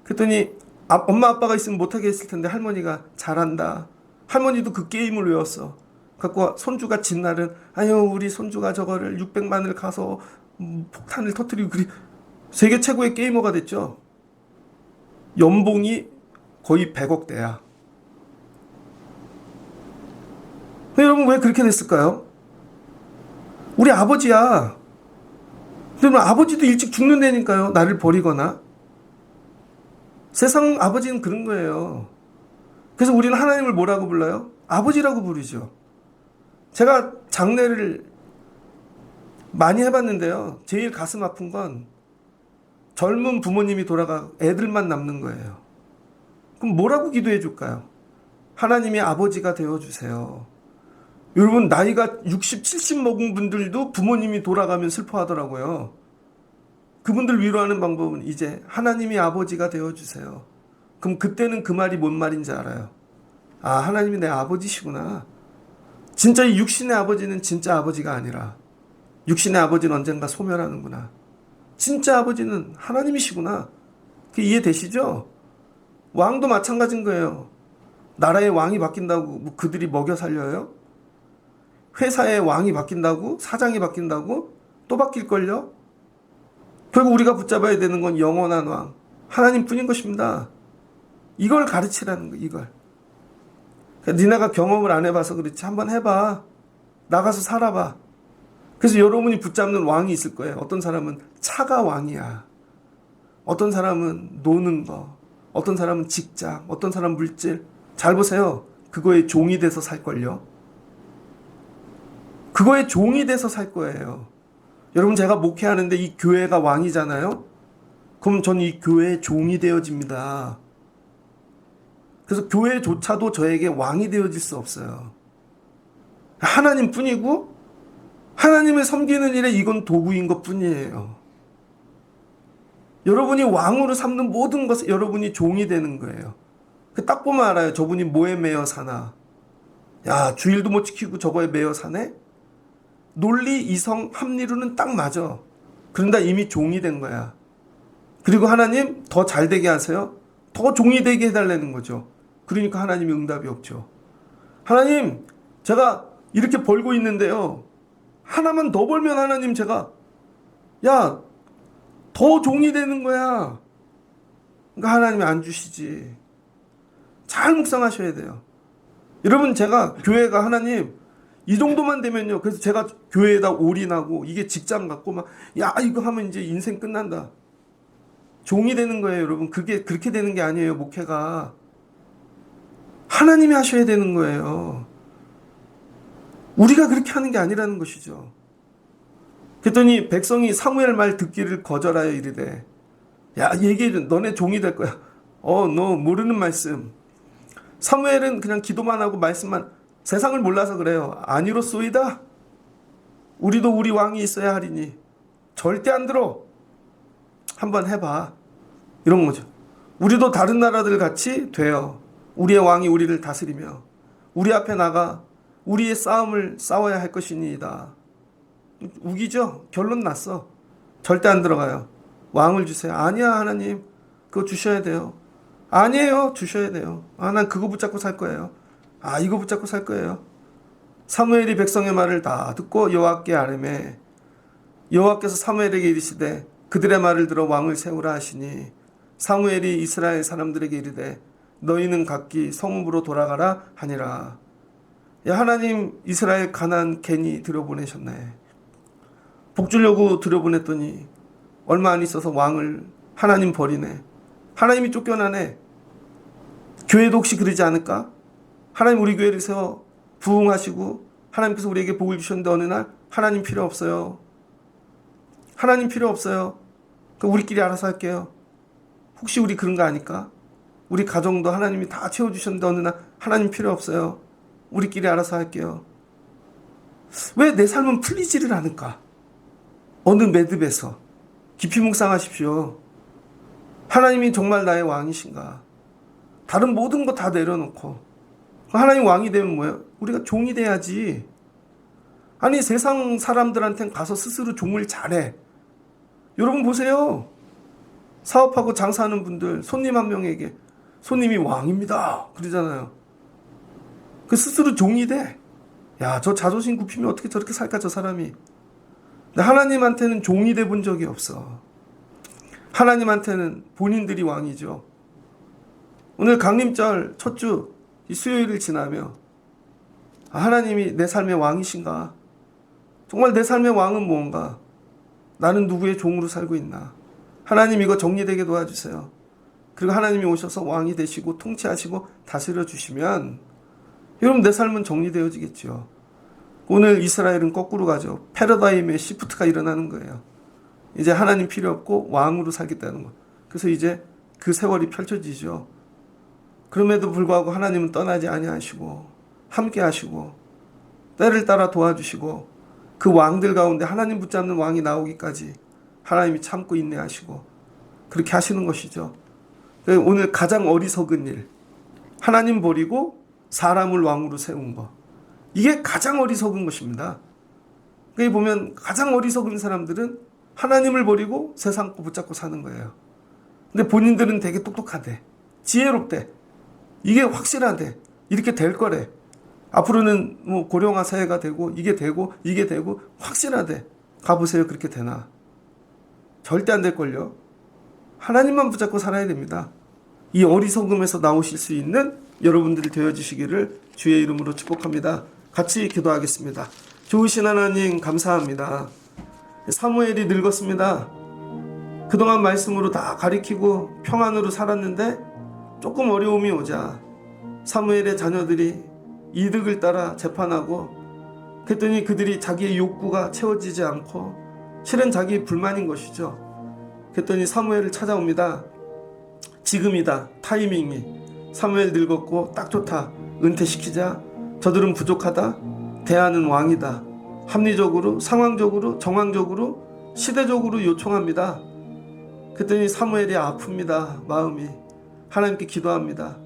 그랬더니 엄마 아빠가 있으면 못하게 했을 텐데 할머니가 잘한다. 할머니도 그 게임을 외웠어. 갖고 손주가 진날은 아유 우리 손주가 저거를 600만을 가서 폭탄을 터뜨리고 세계 최고의 게이머가 됐죠. 연봉이 거의 100억대야. 여러분 왜 그렇게 됐을까요? 우리 아버지야. 근데 아버지도 일찍 죽는다니까요. 나를 버리거나. 세상 아버지는 그런 거예요. 그래서 우리는 하나님을 뭐라고 불러요? 아버지라고 부르죠. 제가 장례를 많이 해봤는데요. 제일 가슴 아픈 건 젊은 부모님이 돌아가 애들만 남는 거예요. 그럼 뭐라고 기도해 줄까요? 하나님이 아버지가 되어주세요. 여러분 나이가 60, 70 먹은 분들도 부모님이 돌아가면 슬퍼하더라고요. 그분들 위로하는 방법은 이제 하나님이 아버지가 되어주세요. 그럼 그때는 그 말이 뭔 말인지 알아요. 아, 하나님이 내 아버지시구나. 진짜 이 육신의 아버지는 진짜 아버지가 아니라 육신의 아버지는 언젠가 소멸하는구나. 진짜 아버지는 하나님이시구나. 그게 이해되시죠? 왕도 마찬가지인 거예요. 나라의 왕이 바뀐다고 뭐 그들이 먹여 살려요? 회사의 왕이 바뀐다고? 사장이 바뀐다고? 또 바뀔걸요? 결국 우리가 붙잡아야 되는 건 영원한 왕, 하나님뿐인 것입니다. 이걸 가르치라는 거, 이걸. 니네가 경험을 안 해봐서 그렇지. 한번 해봐. 나가서 살아봐. 그래서 여러분이 붙잡는 왕이 있을 거예요. 어떤 사람은 차가 왕이야. 어떤 사람은 노는 거. 어떤 사람은 직장. 어떤 사람은 물질. 잘 보세요. 그거에 종이 돼서 살걸요. 그거에 종이 돼서 살 거예요. 여러분 제가 목회하는데 이 교회가 왕이잖아요. 그럼 전 이 교회의 종이 되어집니다. 그래서 교회조차도 저에게 왕이 되어질 수 없어요. 하나님 뿐이고 하나님을 섬기는 일에 이건 도구인 것 뿐이에요. 여러분이 왕으로 삼는 모든 것에 여러분이 종이 되는 거예요. 딱 보면 알아요. 저분이 뭐에 매여 사나. 야, 주일도 못 지키고 저거에 매여 사네? 논리, 이성, 합리로는 딱 맞아. 그런데 이미 종이 된 거야. 그리고 하나님 더 잘 되게 하세요. 더 종이 되게 해달라는 거죠. 그러니까 하나님이 응답이 없죠. 하나님 제가 이렇게 벌고 있는데요. 하나만 더 벌면 하나님 제가 야, 더 종이 되는 거야. 그러니까 하나님이 안 주시지. 잘 묵상하셔야 돼요. 여러분 제가 교회가 하나님 이 정도만 되면요. 그래서 제가 교회에다 올인하고 이게 직장 갖고 막 야 이거 하면 이제 인생 끝난다. 종이 되는 거예요, 여러분. 그게 그렇게 되는 게 아니에요, 목회가. 하나님이 하셔야 되는 거예요. 우리가 그렇게 하는 게 아니라는 것이죠. 그랬더니 백성이 사무엘 말 듣기를 거절하여 이르되 야 얘기해줘. 너네 종이 될 거야. 너 모르는 말씀. 사무엘은 그냥 기도만 하고 말씀만 세상을 몰라서 그래요. 아니로소이다. 우리도 우리 왕이 있어야 하리니 절대 안 들어. 한번 해봐. 이런 거죠. 우리도 다른 나라들 같이 돼요. 우리의 왕이 우리를 다스리며 우리 앞에 나가 우리의 싸움을 싸워야 할 것이니이다. 우기죠? 결론 났어. 절대 안 들어가요. 왕을 주세요. 아니야 하나님. 그거 주셔야 돼요. 아니에요. 주셔야 돼요. 난 그거 붙잡고 살 거예요. 이거 붙잡고 살 거예요. 사무엘이 백성의 말을 다 듣고 여호와께 아뢰매 여호와께서 사무엘에게 이르시되 그들의 말을 들어 왕을 세우라 하시니 사무엘이 이스라엘 사람들에게 이르되 너희는 각기 성읍으로 돌아가라 하니라. 야 하나님 이스라엘 가나안 괜히 들여보내셨네. 복 주려고 들여보냈더니 얼마 안 있어서 왕을 하나님 버리네. 하나님이 쫓겨나네. 교회도 혹시 그러지 않을까? 하나님 우리 교회를 세워 부흥하시고 하나님께서 우리에게 복을 주셨는데 어느 날 하나님 필요 없어요. 하나님 필요 없어요. 그럼 우리끼리 알아서 할게요. 혹시 우리 그런 거 아닐까? 우리 가정도 하나님이 다 채워주셨는데 어느 날 하나님 필요 없어요. 우리끼리 알아서 할게요. 왜 내 삶은 풀리지를 않을까? 어느 매듭에서 깊이 묵상하십시오. 하나님이 정말 나의 왕이신가? 다른 모든 거 다 내려놓고 하나님 왕이 되면 뭐예요? 우리가 종이 돼야지. 아니 세상 사람들한테는 가서 스스로 종을 잘해. 여러분 보세요. 사업하고 장사하는 분들 손님 한 명에게 손님이 왕입니다 그러잖아요. 그 스스로 종이 돼. 야, 저 자존심 굽히면 어떻게 저렇게 살까 저 사람이. 근데 하나님한테는 종이 돼 본 적이 없어. 하나님한테는 본인들이 왕이죠. 오늘 강림절 첫 주 수요일을 지나며 하나님이 내 삶의 왕이신가? 정말 내 삶의 왕은 뭔가? 나는 누구의 종으로 살고 있나? 하나님 이거 정리되게 도와주세요. 그리고 하나님이 오셔서 왕이 되시고 통치하시고 다스려 주시면 여러분 내 삶은 정리되어지겠죠. 오늘 이스라엘은 거꾸로 가죠. 패러다임의 시프트가 일어나는 거예요. 이제 하나님 필요 없고 왕으로 살겠다는 거. 그래서 이제 그 세월이 펼쳐지죠. 그럼에도 불구하고 하나님은 떠나지 아니하시고 함께 하시고 때를 따라 도와주시고 그 왕들 가운데 하나님 붙잡는 왕이 나오기까지 하나님이 참고 인내하시고 그렇게 하시는 것이죠. 오늘 가장 어리석은 일, 하나님 버리고 사람을 왕으로 세운 거, 이게 가장 어리석은 것입니다. 여기 보면 가장 어리석은 사람들은 하나님을 버리고 세상 거 붙잡고 사는 거예요. 근데 본인들은 되게 똑똑하대, 지혜롭대, 이게 확실하대, 이렇게 될 거래. 앞으로는 뭐 고령화 사회가 되고 이게 되고 확실하대. 가보세요. 그렇게 되나? 절대 안 될걸요. 하나님만 붙잡고 살아야 됩니다. 이 어리석음에서 나오실 수 있는 여러분들이 되어주시기를 주의 이름으로 축복합니다. 같이 기도하겠습니다. 좋으신 하나님 감사합니다. 사무엘이 늙었습니다. 그동안 말씀으로 다 가리키고 평안으로 살았는데 조금 어려움이 오자 사무엘의 자녀들이 이득을 따라 재판하고 그랬더니 그들이 자기의 욕구가 채워지지 않고 실은 자기 불만인 것이죠. 그랬더니 사무엘을 찾아옵니다. 지금이다. 타이밍이. 사무엘 늙었고 딱 좋다. 은퇴시키자. 저들은 부족하다. 대하는 왕이다. 합리적으로, 상황적으로, 정황적으로, 시대적으로 요청합니다. 그랬더니 사무엘이 아픕니다. 마음이. 하나님께 기도합니다.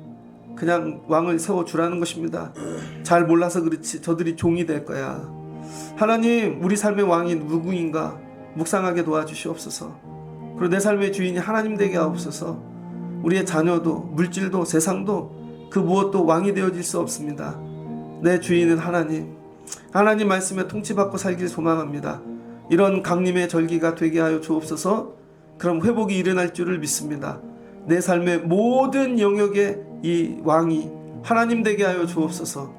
그냥 왕을 세워주라는 것입니다. 잘 몰라서 그렇지 저들이 종이 될 거야. 하나님, 우리 삶의 왕이 누구인가 묵상하게 도와주시옵소서. 그리고 내 삶의 주인이 하나님 되게 하옵소서. 우리의 자녀도 물질도 세상도 그 무엇도 왕이 되어질 수 없습니다. 내 주인은 하나님. 하나님 말씀에 통치받고 살길 소망합니다. 이런 강림의 절기가 되게 하여 주옵소서. 그럼 회복이 일어날 줄을 믿습니다. 내 삶의 모든 영역에 이 왕이 하나님 되게 하여 주옵소서.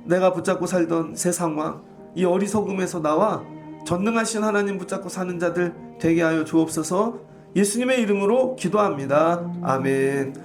내가 붙잡고 살던 세상 왕, 이 어리석음에서 나와 전능하신 하나님 붙잡고 사는 자들 되게 하여 주옵소서. 예수님의 이름으로 기도합니다. 아멘.